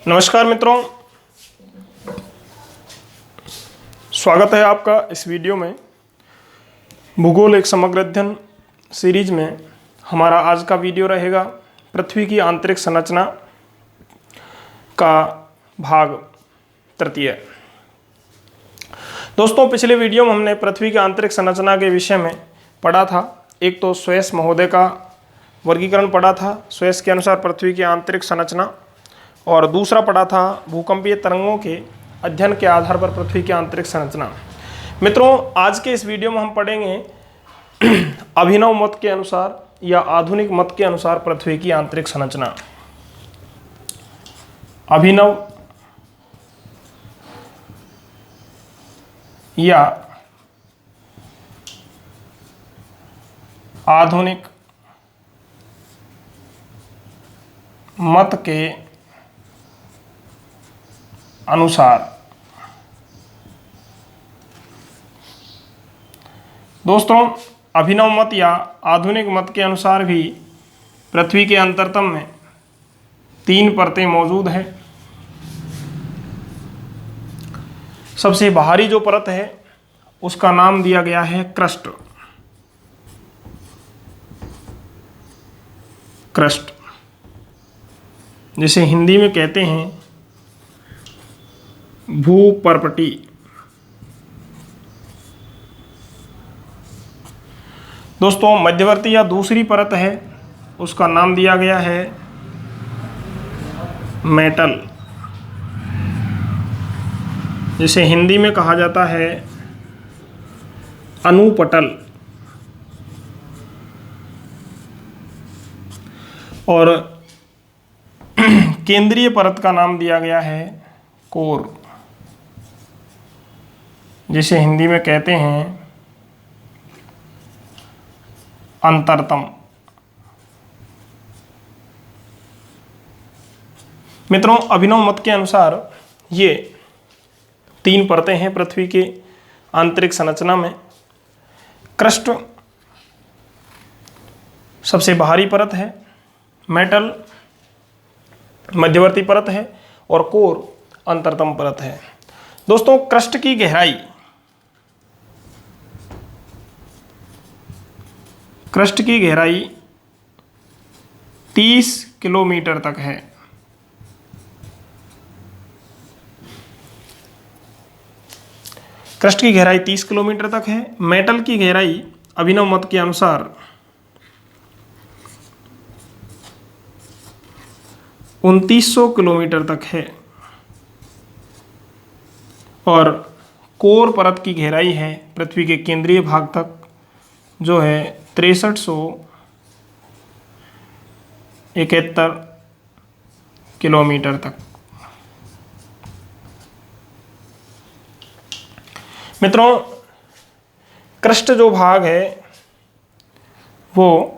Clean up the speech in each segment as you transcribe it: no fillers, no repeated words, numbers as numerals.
नमस्कार मित्रों, स्वागत है आपका इस वीडियो में। भूगोल एक समग्र अध्ययन सीरीज में हमारा आज का वीडियो रहेगा पृथ्वी की आंतरिक संरचना का भाग तृतीय। दोस्तों, पिछले वीडियो में हमने पृथ्वी की आंतरिक संरचना के विषय में पढ़ा था। एक तो स्वेस महोदय का वर्गीकरण पढ़ा था, स्वेस के अनुसार पृथ्वी की आंतरिक संरचना, और दूसरा पढ़ा था भूकंपीय तरंगों के अध्ययन के आधार पर पृथ्वी की आंतरिक संरचना। मित्रों, आज के इस वीडियो में हम पढ़ेंगे अभिनव मत के अनुसार या आधुनिक मत के अनुसार पृथ्वी की आंतरिक संरचना। अभिनव या आधुनिक मत के अनुसार। दोस्तों, अभिनव मत या आधुनिक मत के अनुसार भी पृथ्वी के अंतरतम में 3 परतें मौजूद हैं। सबसे बाहरी जो परत है उसका नाम दिया गया है क्रस्ट। क्रस्ट जिसे हिंदी में कहते हैं भूपर्पटी। दोस्तों, मध्यवर्ती या दूसरी परत है उसका नाम दिया गया है मेटल, जिसे हिंदी में कहा जाता है अनुपटल। और केंद्रीय परत का नाम दिया गया है कोर, जिसे हिंदी में कहते हैं अंतरतम। मित्रों, अभिनव मत के अनुसार ये 3 परतें हैं पृथ्वी के आंतरिक संरचना में। क्रस्ट सबसे बाहरी परत है, मेटल मध्यवर्ती परत है और कोर अंतरतम परत है। दोस्तों, क्रस्ट की गहराई, क्रस्ट की गहराई 30 किलोमीटर तक है। क्रस्ट की गहराई 30 किलोमीटर तक है। मेटल की गहराई अभिनव मत के अनुसार 2900 किलोमीटर तक है। और कोर परत की गहराई है पृथ्वी के केंद्रीय भाग तक, जो है 6371 किलोमीटर तक। मित्रों, क्रस्ट जो भाग है वो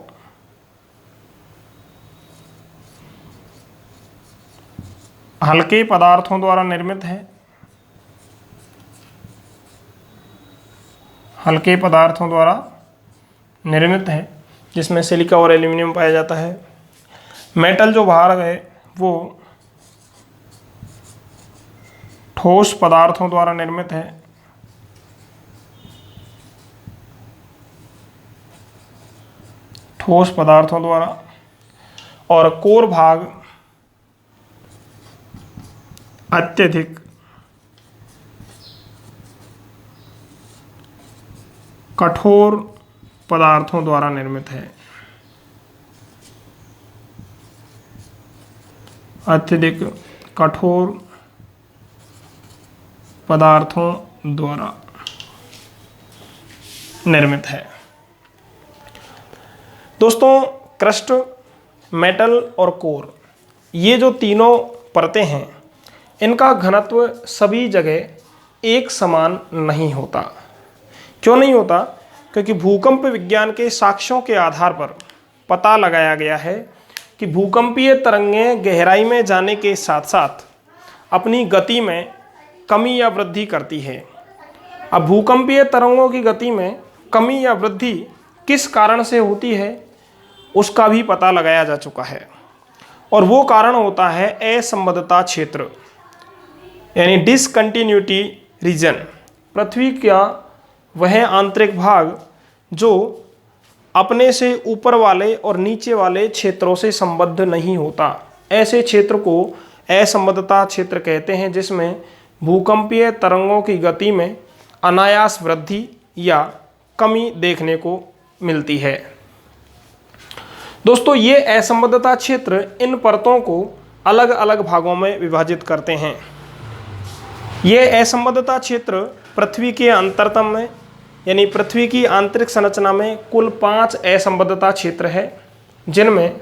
हल्के पदार्थों द्वारा निर्मित है। हल्के पदार्थों द्वारा निर्मित है, जिसमें सिलिका और एल्यूमिनियम पाया जाता है। मेटल जो भाग है वो ठोस पदार्थों द्वारा निर्मित है। ठोस पदार्थों द्वारा। और कोर भाग अत्यधिक कठोर पदार्थों द्वारा निर्मित है। अत्यधिक कठोर पदार्थों द्वारा निर्मित है। दोस्तों, क्रस्ट, मेटल और कोर, ये जो तीनों परतें हैं, इनका घनत्व सभी जगह एक समान नहीं होता। क्यों नहीं होता? क्योंकि भूकंप विज्ञान के साक्ष्यों के आधार पर पता लगाया गया है कि भूकंपीय तरंगें गहराई में जाने के साथ साथ अपनी गति में कमी या वृद्धि करती है। अब भूकंपीय तरंगों की गति में कमी या वृद्धि किस कारण से होती है उसका भी पता लगाया जा चुका है। और वो कारण होता है असंबद्धता क्षेत्र यानी डिसकंटिन्यूटी रीजन। पृथ्वी का वह आंतरिक भाग जो अपने से ऊपर वाले और नीचे वाले क्षेत्रों से संबद्ध नहीं होता, ऐसे क्षेत्र को असंबद्धता क्षेत्र कहते हैं, जिसमें भूकंपीय तरंगों की गति में अनायास वृद्धि या कमी देखने को मिलती है। दोस्तों, ये असंबद्धता क्षेत्र इन परतों को अलग अलग भागों में विभाजित करते हैं। ये असंबद्धता क्षेत्र पृथ्वी के अंतरतम में यानी पृथ्वी की आंतरिक संरचना में कुल 5 असंबद्धता क्षेत्र है, जिनमें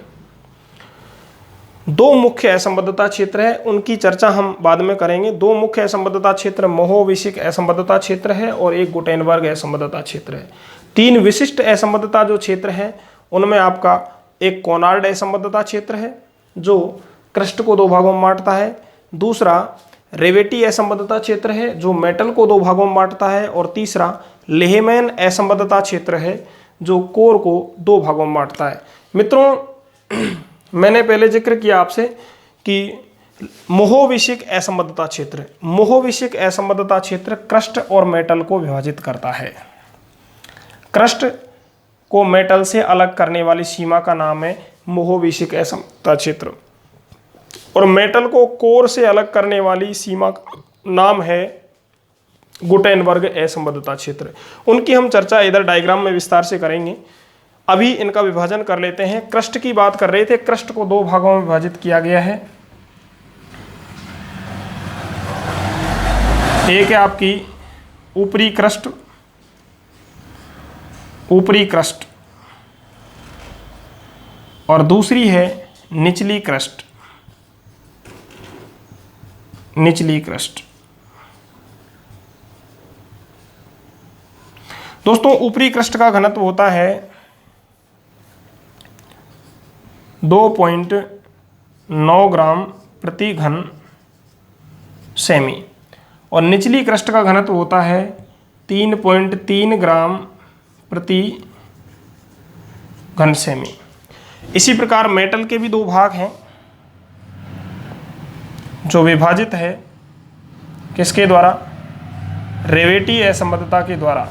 2 मुख्य असंबद्धता क्षेत्र है, उनकी चर्चा हम बाद में करेंगे। 2 मुख्य असंबद्धता क्षेत्र मोहोविशिक असंबद्धता क्षेत्र है और एक गुटेनबर्ग असंबद्धता क्षेत्र है। 3 विशिष्ट असंबद्धता जो क्षेत्र है उनमें आपका एक कोनार्ड असंबद्धता क्षेत्र है जो क्रस्ट को 2 भागों में बांटता है, दूसरा रेवेटी असंबद्धता क्षेत्र है जो मेटल को 2 भागों में बांटता है, और तीसरा लेहमैन असंबद्धता क्षेत्र है जो कोर को 2 भागों में बांटता है। मित्रों, मैंने पहले जिक्र किया आपसे कि मोहोविशिक असंबद्धता क्षेत्र, मोहोविशिक असंबद्धता क्षेत्र क्रस्ट और मेटल को विभाजित करता है। क्रस्ट को मेटल से अलग करने वाली सीमा का नाम है मोहोविशिक असंबद्धता क्षेत्र, और मेटल को कोर से अलग करने वाली सीमा का नाम है गुटेनबर्ग असंबद्धता क्षेत्र। उनकी हम चर्चा इधर डायग्राम में विस्तार से करेंगे। अभी इनका विभाजन कर लेते हैं। क्रस्ट की बात कर रहे थे, क्रस्ट को 2 भागों में विभाजित किया गया है। एक है आपकी ऊपरी क्रस्ट, ऊपरी क्रस्ट, और दूसरी है निचली क्रस्ट, निचली क्रस्ट। दोस्तों, ऊपरी क्रस्ट का घनत्व होता है 2.9 ग्राम प्रति घन सेमी, और निचली क्रस्ट का घनत्व होता है 3.3 ग्राम प्रति घन सेमी। इसी प्रकार मेटल के भी 2 भाग हैं जो विभाजित है किसके द्वारा? रेवेटी असंबद्धता के द्वारा।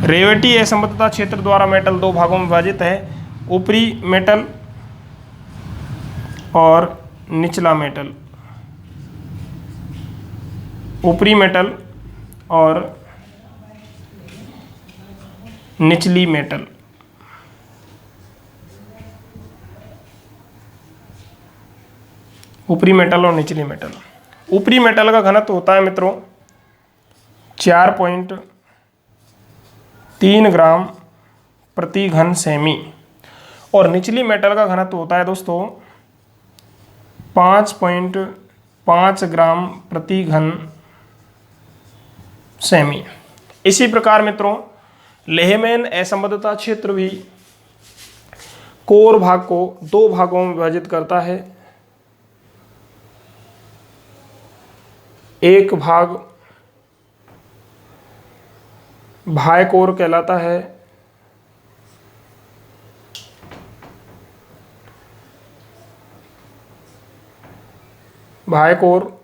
रेवेटी असंबद्धता क्षेत्र द्वारा मेटल 2 भागों में विभाजित है, ऊपरी मेटल और निचला मेटल, ऊपरी मेटल और निचली मेटल। ऊपरी मेटल और निचली मेटल। ऊपरी मेटल का घनत्व होता है मित्रों 4.3 ग्राम प्रति घन सेमी, और निचली मेटल का घनत्व होता है दोस्तों 5.5 ग्राम प्रति घन सेमी। इसी प्रकार मित्रों लेहमैन असंबद्धता क्षेत्र भी कोर भाग को 2 भागों में विभाजित करता है। एक भाग बाह्य कोर कहलाता है, बाह्य कोर,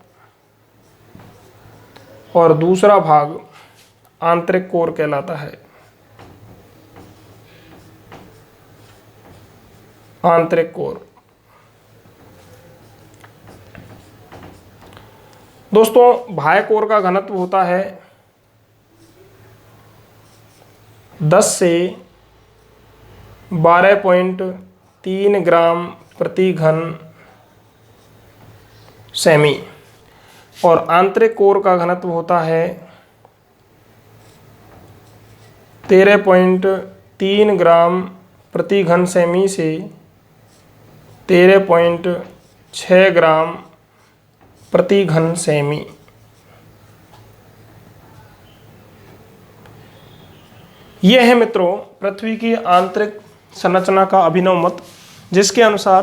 और दूसरा भाग आंतरिक कोर कहलाता है, आंतरिक कोर। दोस्तों, बाह्य कोर का घनत्व होता है 10 से 12.3 ग्राम प्रति घन सेमी, और आंतरिक कोर का घनत्व होता है 13.3 ग्राम प्रति घन सेमी से 13.6 ग्राम प्रति घन सेमी। यह है मित्रों पृथ्वी की आंतरिक संरचना का अभिनव मत, जिसके अनुसार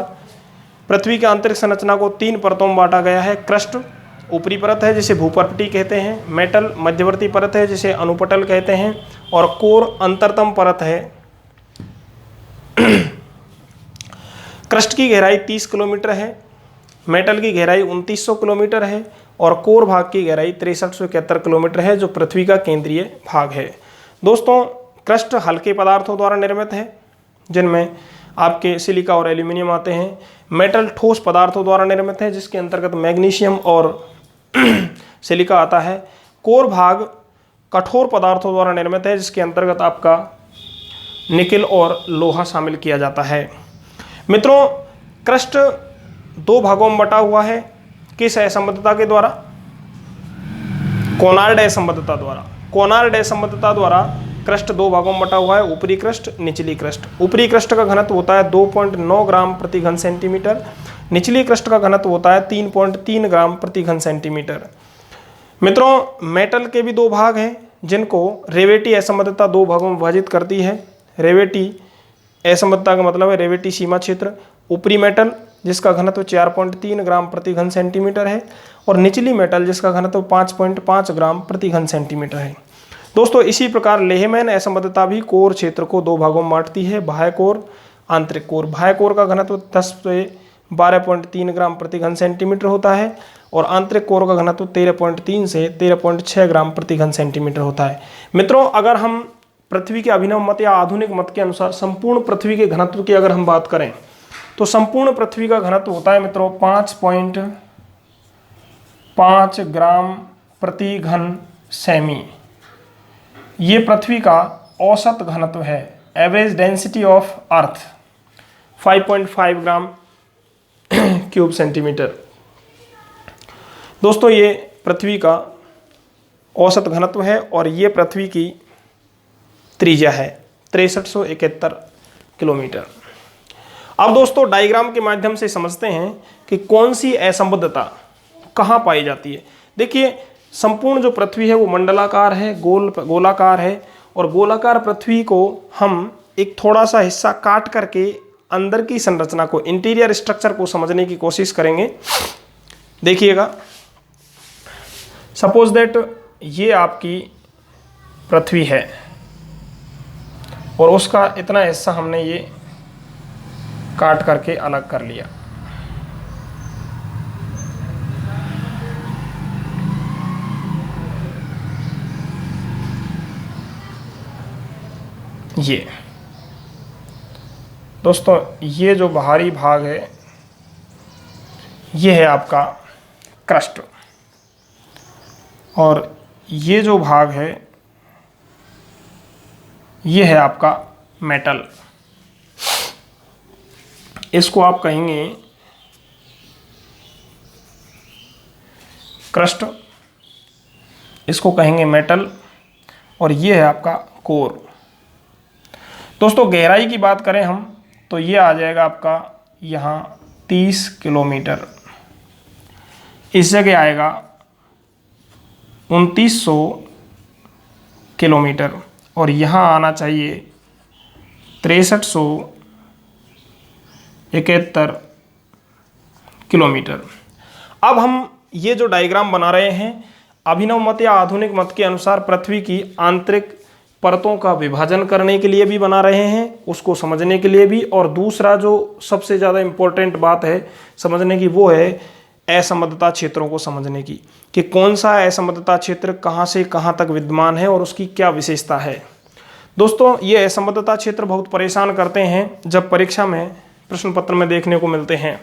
पृथ्वी की आंतरिक संरचना को 3 परतों में बांटा गया है। क्रस्ट ऊपरी परत है जिसे भूपर्पटी कहते हैं, मेटल मध्यवर्ती परत है जिसे अनुपटल कहते हैं, और कोर अंतरतम परत है। क्रस्ट की गहराई 30 किलोमीटर है, मेटल की गहराई 2900 किलोमीटर है और कोर भाग की गहराई 6371 किलोमीटर है, जो पृथ्वी का केंद्रीय भाग है। दोस्तों, क्रस्ट हल्के पदार्थों द्वारा निर्मित है, जिनमें आपके सिलिका और एल्यूमिनियम आते हैं। मेटल ठोस पदार्थों द्वारा निर्मित है, जिसके अंतर्गत मैग्नीशियम और सिलिका आता है। कोर भाग कठोर पदार्थों द्वारा निर्मित है, जिसके अंतर्गत आपका निकिल और लोहा शामिल किया जाता है। मित्रों, क्रस्ट दो भागों में बटा हुआ है, किस असंबद्धता के द्वारा? कोनार्ड असंबद्धता द्वारा। कोनार्ड असंबद्धता द्वारा क्रस्ट दो भागों में बटा हुआ है, ऊपरी क्रस्ट, निचली क्रस्ट। ऊपरी क्रस्ट का घनत्व होता है 2.9 ग्राम प्रति घन सेंटीमीटर, निचली क्रस्ट का घनत्व होता है 3.3 ग्राम प्रति घन सेंटीमीटर। मित्रों, मेटल के भी दो भाग हैं, जिनको रेवेटी असंबद्धता दो भागों में विभाजित करती है। रेवेटी असंबद्धता का मतलब है रेवेटी सीमा क्षेत्र। ऊपरी मेटल जिसका घनत्व 4.3 ग्राम प्रति घन सेंटीमीटर है और निचली मेटल जिसका घनत्व 5.5 ग्राम प्रति घन सेंटीमीटर है। दोस्तों, इसी प्रकार लेहमैन असंबद्धता भी कोर क्षेत्र को दो भागों में बांटती है, बाह्य कोर, आंतरिक कोर। बाह्य कोर का घनत्व 10 से 12.3 ग्राम प्रति घन सेंटीमीटर होता है और आंतरिक कोर का घनत्व 13.3 से 13.6 ग्राम प्रति घन सेंटीमीटर होता है। मित्रों, अगर हम पृथ्वी के अभिनव मत या आधुनिक मत के अनुसार संपूर्ण पृथ्वी के घनत्व की अगर हम बात करें तो संपूर्ण पृथ्वी का घनत्व होता है मित्रों 5.5 ग्राम प्रति घन सेमी। ये पृथ्वी का औसत घनत्व है। Average density of earth 5.5 gram cube centimetre. दोस्तों, ये पृथ्वी का औसत घनत्व है और ये पृथ्वी की त्रिज्या है 6371 किलोमीटर। अब दोस्तों, डायग्राम के माध्यम से समझते हैं कि कौन सी असंबद्धता कहाँ पाई जाती है। देखिए, संपूर्ण जो पृथ्वी है वो मंडलाकार है, गोलाकार है और गोलाकार पृथ्वी को हम एक थोड़ा सा हिस्सा काट करके अंदर की संरचना को, इंटीरियर स्ट्रक्चर को समझने की कोशिश करेंगे। देखिएगा, सपोज दैट ये आपकी पृथ्वी है और उसका इतना हिस्सा हमने ये काट करके अलग कर लिया। ये दोस्तों, ये जो बाहरी भाग है ये है आपका क्रस्ट और ये जो भाग है ये है आपका मेटल। इसको आप कहेंगे क्रस्ट, इसको कहेंगे मेटल और ये है आपका कोर। दोस्तों, गहराई की बात करें हम तो ये आ जाएगा आपका यहाँ 30 किलोमीटर। इस जगह आएगा 2900 किलोमीटर और यहाँ आना चाहिए 6371 किलोमीटर। अब हम ये जो डायग्राम बना रहे हैं अभिनव मत या आधुनिक मत के अनुसार पृथ्वी की आंतरिक परतों का विभाजन करने के लिए भी बना रहे हैं, उसको समझने के लिए भी। और दूसरा जो सबसे ज़्यादा इम्पोर्टेंट बात है समझने की, वो है असंबद्धता क्षेत्रों को समझने की, कि कौन सा असंबद्धता क्षेत्र कहाँ से कहाँ तक विद्यमान है और उसकी क्या विशेषता है। दोस्तों, ये असंबद्धता क्षेत्र बहुत परेशान करते हैं, जब परीक्षा में प्रश्न पत्र में देखने को मिलते हैं।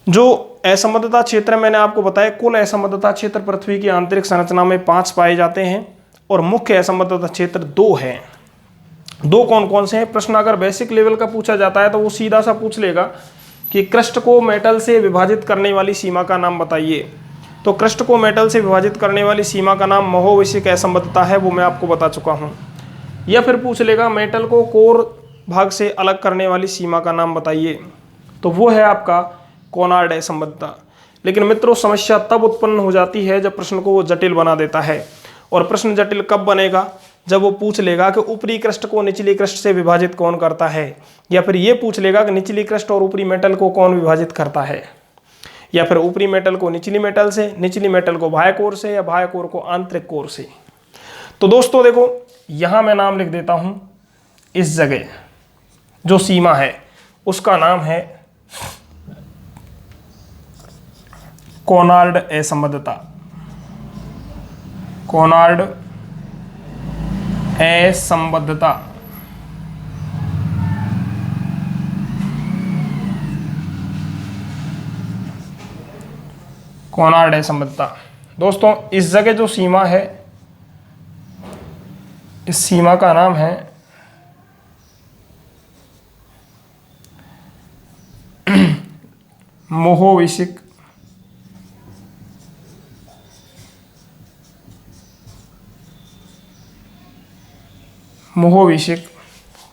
जो असंबद्धता क्षेत्र मैंने आपको बताया, कुल असंबद्धता क्षेत्र पृथ्वी की आंतरिक संरचना में 5 पाए जाते हैं और मुख्य असंबद्धता क्षेत्र 2 हैं। 2 कौन कौन से हैं? प्रश्न अगर बेसिक लेवल का पूछा जाता है तो वो सीधा सा पूछ लेगा कि क्रस्ट को मेटल से विभाजित करने वाली सीमा का नाम बताइए। तो क्रस्ट को मेटल से विभाजित करने वाली सीमा का नाम महोवैश्विक असंबद्धता है, वो मैं आपको बता चुका हूँ। या फिर पूछ लेगा मेटल को कोर भाग से अलग करने वाली सीमा का नाम बताइए, तो वो है आपका कोनार्ड असंबद्धता। लेकिन मित्रों, समस्या तब उत्पन्न हो जाती है जब प्रश्न को वो जटिल बना देता है। और प्रश्न जटिल कब बनेगा? जब वो पूछ लेगा कि ऊपरी क्रस्ट को निचली क्रस्ट से विभाजित कौन करता है, या फिर ये पूछ लेगा कि निचली क्रस्ट और ऊपरी मेटल को कौन विभाजित करता है, या फिर ऊपरी मेटल को निचली मेटल से, निचली मेटल को बाह्य कोर से, या बाह्य कोर को आंतरिक कोर से। तो दोस्तों देखो, यहाँ मैं नाम लिख देता हूँ, इस जगह जो सीमा है उसका नाम है कोनार्ड असंबद्धता। कोनार्ड असंबद्धता। कोनार्ड असंबद्धता। दोस्तों इस जगह जो सीमा है, इस सीमा का नाम है मोहोविसिक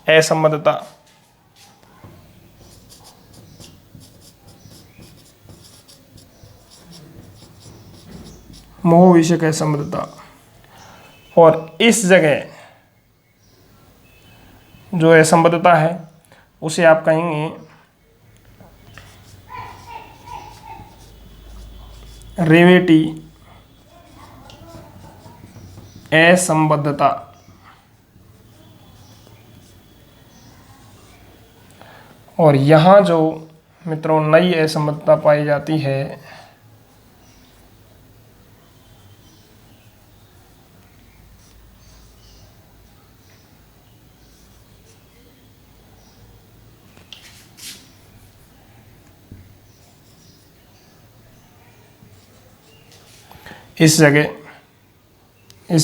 असंबद्धता। मोहोविसिक असंबद्धता। और इस जगह जो असंबद्धता है उसे आप कहेंगे रेवेटी असंबद्धता। और यहाँ जो मित्रों नई असंबद्धता पाई जाती है इस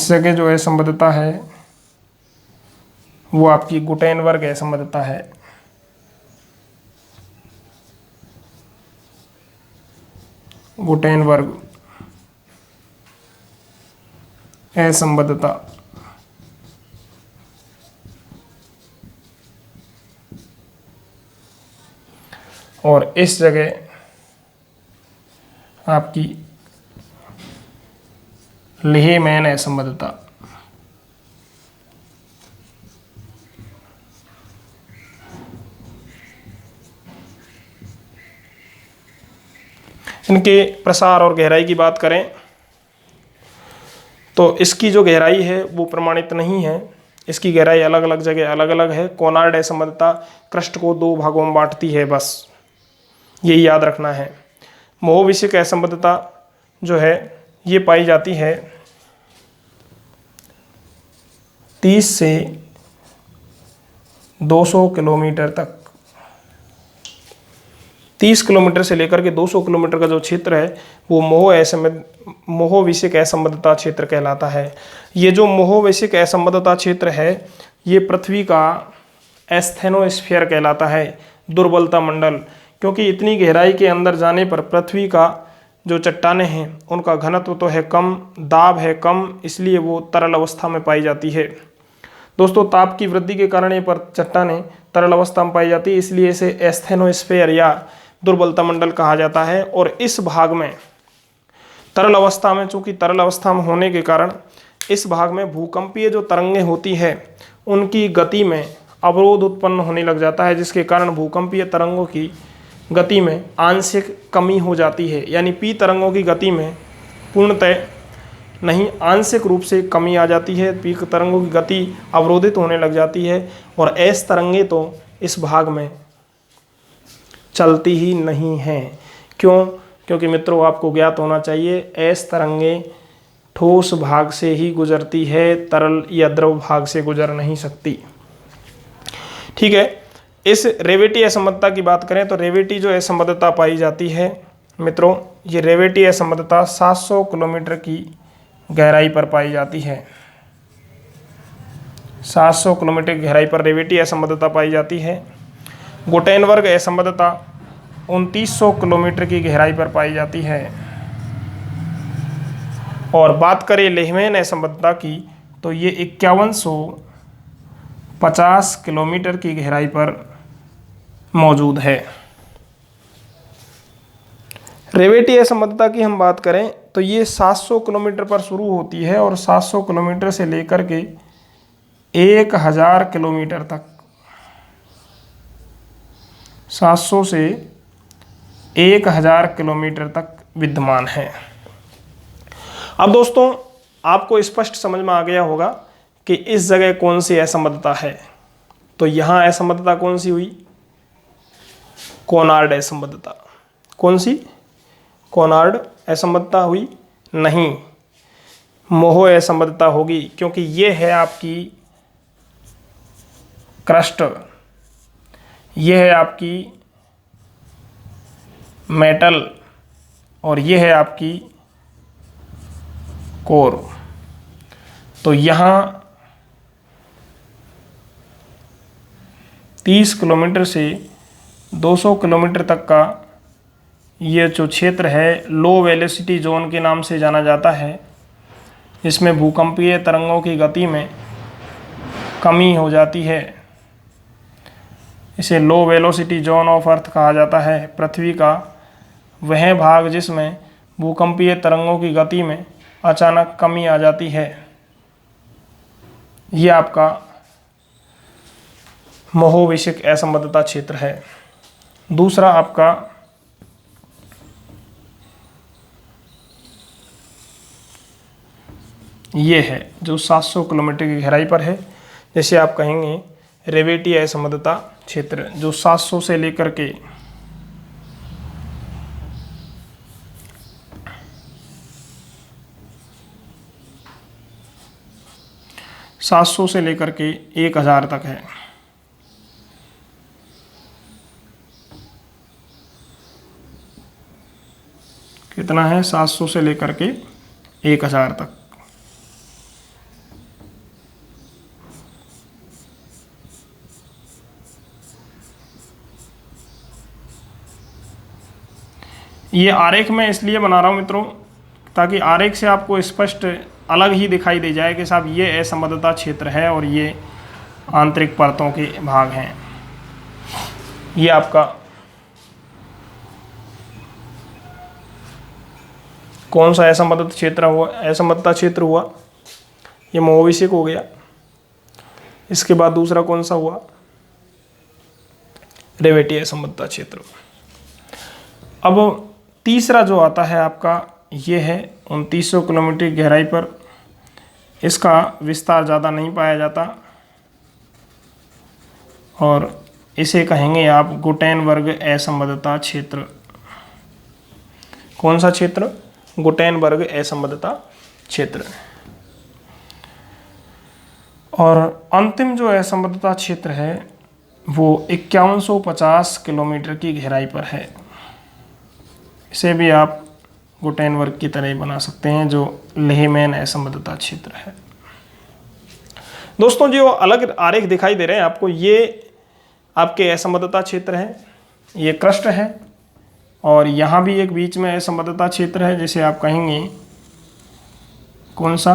जगह जो असंबद्धता है वो आपकी गुटेनबर्ग असंबद्धता है। गुटेनबर्ग असंबद्धता। और इस जगह आपकी लेहमैन असंबद्धता। इनके प्रसार और गहराई की बात करें तो इसकी जो गहराई है वो प्रमाणित नहीं है। इसकी गहराई अलग अलग जगह अलग अलग है। कोनार्ड असंबद्धता क्रस्ट को 2 भागों में बांटती है, बस यही याद रखना है। मोहोविसिक असंबद्धता जो है ये पाई जाती है 30 से 200 किलोमीटर तक। 30 किलोमीटर से लेकर के 200 किलोमीटर का जो क्षेत्र है वो मोहोविसिक असंबद्धता क्षेत्र कहलाता है। ये जो मोहोविसिक असंबद्धता क्षेत्र है ये पृथ्वी का एस्थेनोस्फीयर कहलाता है, दुर्बलता मंडल। क्योंकि इतनी गहराई के अंदर जाने पर पृथ्वी का जो चट्टानें हैं उनका घनत्व तो है कम, दाब है कम, इसलिए वो तरल अवस्था में पाई जाती है। दोस्तों ताप की वृद्धि के कारण ये पर चट्टानें तरल अवस्था में पाई जाती है, इसलिए इसे एस्थेनोस्फीयर या दुर्बलता मंडल कहा जाता है। और इस भाग में तरल अवस्था में, चूंकि तरल अवस्था में होने के कारण इस भाग में भूकंपीय जो तरंगें होती है उनकी गति में अवरोध उत्पन्न होने लग जाता है, जिसके कारण भूकंपीय तरंगों की गति में आंशिक कमी हो जाती है। यानी पी तरंगों की गति में पूर्णतः नहीं, आंशिक रूप से कमी आ जाती है। पी तरंगों की गति अवरोधित होने लग जाती है और एस तरंगें तो इस भाग में चलती ही नहीं हैं। क्यों? क्योंकि मित्रों आपको ज्ञात होना चाहिए एस तरंगें ठोस भाग से ही गुजरती है, तरल या द्रव भाग से गुजर नहीं सकती। ठीक है, इस रेवेटी असंबद्धता की बात करें तो रेवेटी जो असंबद्धता पाई जाती है मित्रों, ये रेवेटी असंबद्धता 700 किलोमीटर की गहराई पर पाई जाती है। 700 किलोमीटर की गहराई पर रेवेटी असंबद्धता पाई जाती है। गुटेनबर्ग असंबद्धता 2900 किलोमीटर की गहराई पर पाई जाती है। और बात करें लेहमैन असंबद्धता की तो ये 5150 किलोमीटर की गहराई पर मौजूद है। रेवेटी असंबद्धता की हम बात करें तो ये 700 किलोमीटर पर शुरू होती है और 700 किलोमीटर से लेकर के 1000 किलोमीटर तक, 700 से 1000 किलोमीटर तक विद्यमान है। अब दोस्तों आपको स्पष्ट समझ में आ गया होगा कि इस जगह कौन सी असंबद्धता है। तो यहाँ असंबद्धता कौन सी हुई? कोनार्ड असंबद्धता। कौन सी? कोनार्ड असंबद्धता हुई? नहीं, मोहो असंबद्धता होगी, क्योंकि ये है आपकी क्रस्ट, ये है आपकी मेटल और ये है आपकी कोर। तो यहाँ 30 किलोमीटर से 200 किलोमीटर तक का ये जो क्षेत्र है लो वेलोसिटी जोन के नाम से जाना जाता है। इसमें भूकंपीय तरंगों की गति में कमी हो जाती है। इसे लो वेलोसिटी जोन ऑफ अर्थ कहा जाता है। पृथ्वी का वह भाग जिसमें भूकंपीय तरंगों की गति में अचानक कमी आ जाती है, ये आपका मोहोविषयक असंबद्धता क्षेत्र है। दूसरा आपका ये है जो 700 किलोमीटर की गहराई पर है, जैसे आप कहेंगे रेवेटी असंबद्धता क्षेत्र, जो 700 से लेकर के 1000 तक है। कितना है? 700 से लेकर के 1000 तक। ये आरेख मैं इसलिए बना रहा हूँ मित्रों, ताकि आरेख से आपको स्पष्ट अलग ही दिखाई दे जाए कि साहब ये असंबद्धता क्षेत्र है और ये आंतरिक परतों के भाग हैं। ये आपका कौन सा असंबद्ध क्षेत्र हुआ? असंबद्धता क्षेत्र हुआ, ये मोहोविषयक हो गया। इसके बाद दूसरा कौन सा हुआ? रेवेटी असंबद्धता क्षेत्र। अब तीसरा जो आता है आपका ये है 2900 किलोमीटर की गहराई पर। इसका विस्तार ज़्यादा नहीं पाया जाता और इसे कहेंगे आप गुटेनबर्ग असंबद्धता क्षेत्र। कौन सा क्षेत्र? गुटेनबर्ग असंबद्धता क्षेत्र। और अंतिम जो असंबद्धता क्षेत्र है वो 5150 किलोमीटर की गहराई पर है। इसे भी आप गुटेनबर्ग की तरह बना सकते हैं, जो लेहमैन असंबद्धता क्षेत्र है। दोस्तों जो अलग आरेख दिखाई दे रहे हैं आपको, ये आपके असंबद्धता क्षेत्र है, ये क्रस्ट है और यहाँ भी एक बीच में असंबद्धता क्षेत्र है, जैसे आप कहेंगे कौन सा?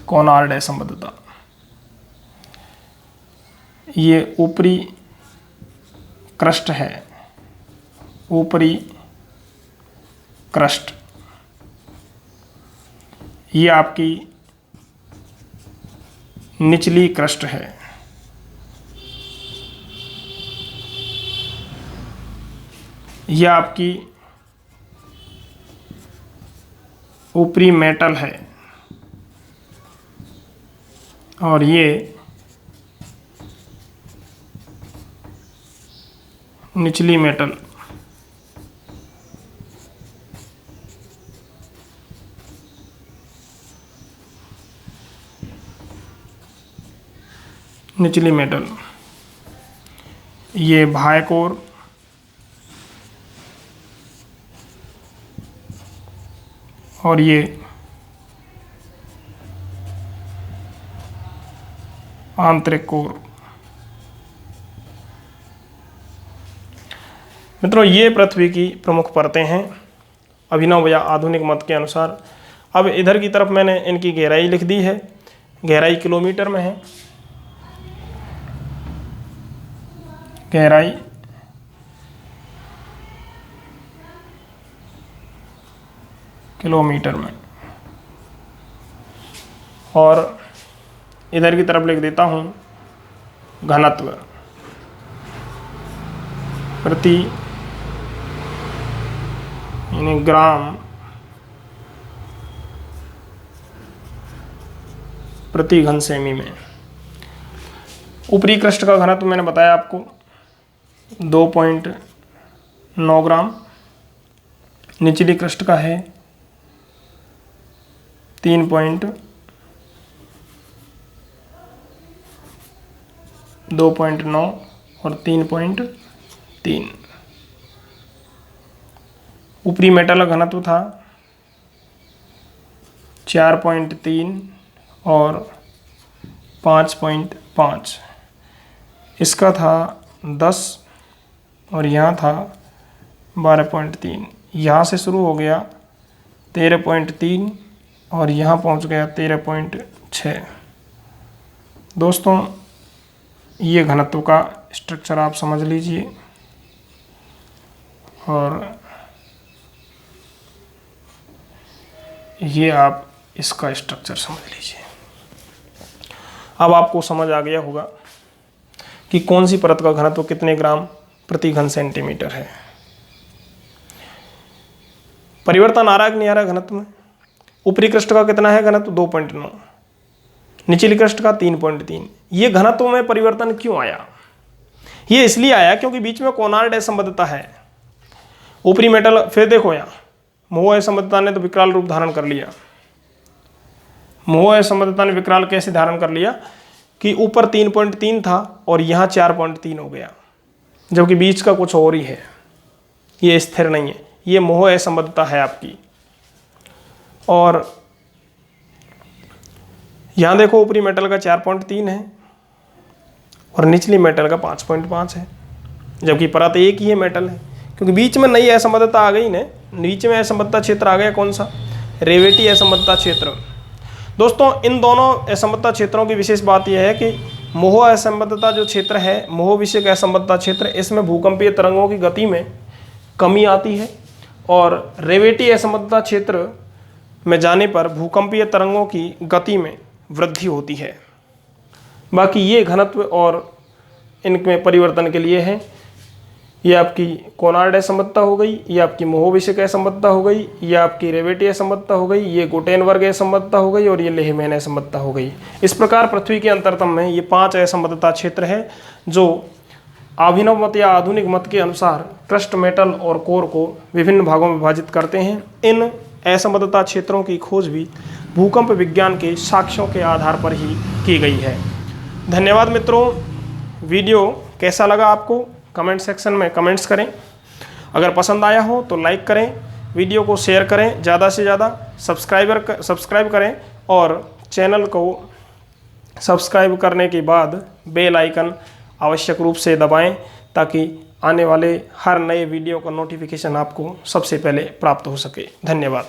कोनार्ड असंबद्धता। ये ऊपरी क्रस्ट है, ऊपरी क्रस्ट। ये आपकी निचली क्रस्ट है। यह आपकी ऊपरी मेटल है और ये निचली मेटल। निचली मेटल, ये बाह्य कोर और ये आंतरिक कोर। मित्रों ये पृथ्वी की प्रमुख परतें हैं अभिनव या आधुनिक मत के अनुसार। अब इधर की तरफ मैंने इनकी गहराई लिख दी है, गहराई किलोमीटर में है। गहराई किलोमीटर में, और इधर की तरफ लिख देता हूँ घनत्व प्रति यानी ग्राम प्रति घन सेमी में। ऊपरी क्रस्ट का घनत्व मैंने बताया आपको 2.9 ग्राम। निचली क्रस्ट का है 2.9 और 3.3। ऊपरी मेटल का घनत्व था 4.3 और 5.5। इसका था 10 और यहाँ था 12.3। यहाँ से शुरू हो गया 13.3 और यहाँ पहुँच गया 13.6। दोस्तों ये घनत्व का स्ट्रक्चर आप समझ लीजिए और ये आप इसका स्ट्रक्चर समझ लीजिए। अब आपको समझ आ गया होगा कि कौन सी परत का घनत्व कितने ग्राम प्रति घन सेंटीमीटर है। परिवर्तन आ रहा है कि नहीं आ रहा है घनत्व में? ऊपरी क्रस्ट का कितना है घनत्व? 2.9। निचली क्रस्ट का 3.3। ये घनत्व में परिवर्तन क्यों आया? ये इसलिए आया क्योंकि बीच में कोनार्ड असंबद्धता है। ऊपरी मेटल, फिर देखो यहाँ मोह असंबद्धता ने तो विकराल रूप धारण कर लिया। मोह असंबद्धता ने विकराल कैसे धारण कर लिया कि ऊपर 3.3 था और यहाँ 4.3 हो गया, जबकि बीच का कुछ और ही है। ये स्थिर नहीं है, ये मोह असंबद्धता है आपकी। और यहाँ देखो ऊपरी मेटल का 4.3 है और निचली मेटल का 5.5 है, जबकि परत एक ही है मेटल है, क्योंकि बीच में नई असंबद्धता आ गई ने। बीच में असंबद्धता क्षेत्र आ गया, कौन सा? रेवेटी असंबद्धता क्षेत्र। दोस्तों इन दोनों असंबद्धता क्षेत्रों की विशेष बात यह है कि मोह असंबद्धता जो क्षेत्र है, मोह विषयक असंबद्धता क्षेत्र, इसमें भूकंपीय तरंगों की गति में कमी आती है और रेवेटी असंबद्धता क्षेत्र में जाने पर भूकंपीय तरंगों की गति में वृद्धि होती है। बाकी ये घनत्व और इनमें परिवर्तन के लिए है। ये आपकी कोनार्ड असंबद्धता हो गई, ये आपकी मोह विषयक असंबद्धता हो गई, ये आपकी रेवेटी असंबद्धता हो गई, ये गुटेनबर्ग असंबद्धता हो गई और ये लेहमैन असंबद्धता हो गई। इस प्रकार पृथ्वी के अंतरतम में ये 5 असंबद्धता क्षेत्र है जो अभिनव मत या आधुनिक मत के अनुसार क्रस्ट, मेटल और कोर को विभिन्न भागों में विभाजित करते हैं। इन असंबद्धता क्षेत्रों की खोज भी भूकंप विज्ञान के साक्ष्यों के आधार पर ही की गई है। धन्यवाद मित्रों। वीडियो कैसा लगा आपको कमेंट सेक्शन में कमेंट्स करें। अगर पसंद आया हो तो लाइक करें, वीडियो को शेयर करें, ज़्यादा से ज़्यादा सब्सक्राइब करें और चैनल को सब्सक्राइब करने के बाद बेल आइकन आवश्यक रूप से दबाएं ताकि आने वाले हर नए वीडियो का नोटिफिकेशन आपको सबसे पहले प्राप्त हो सके। धन्यवाद।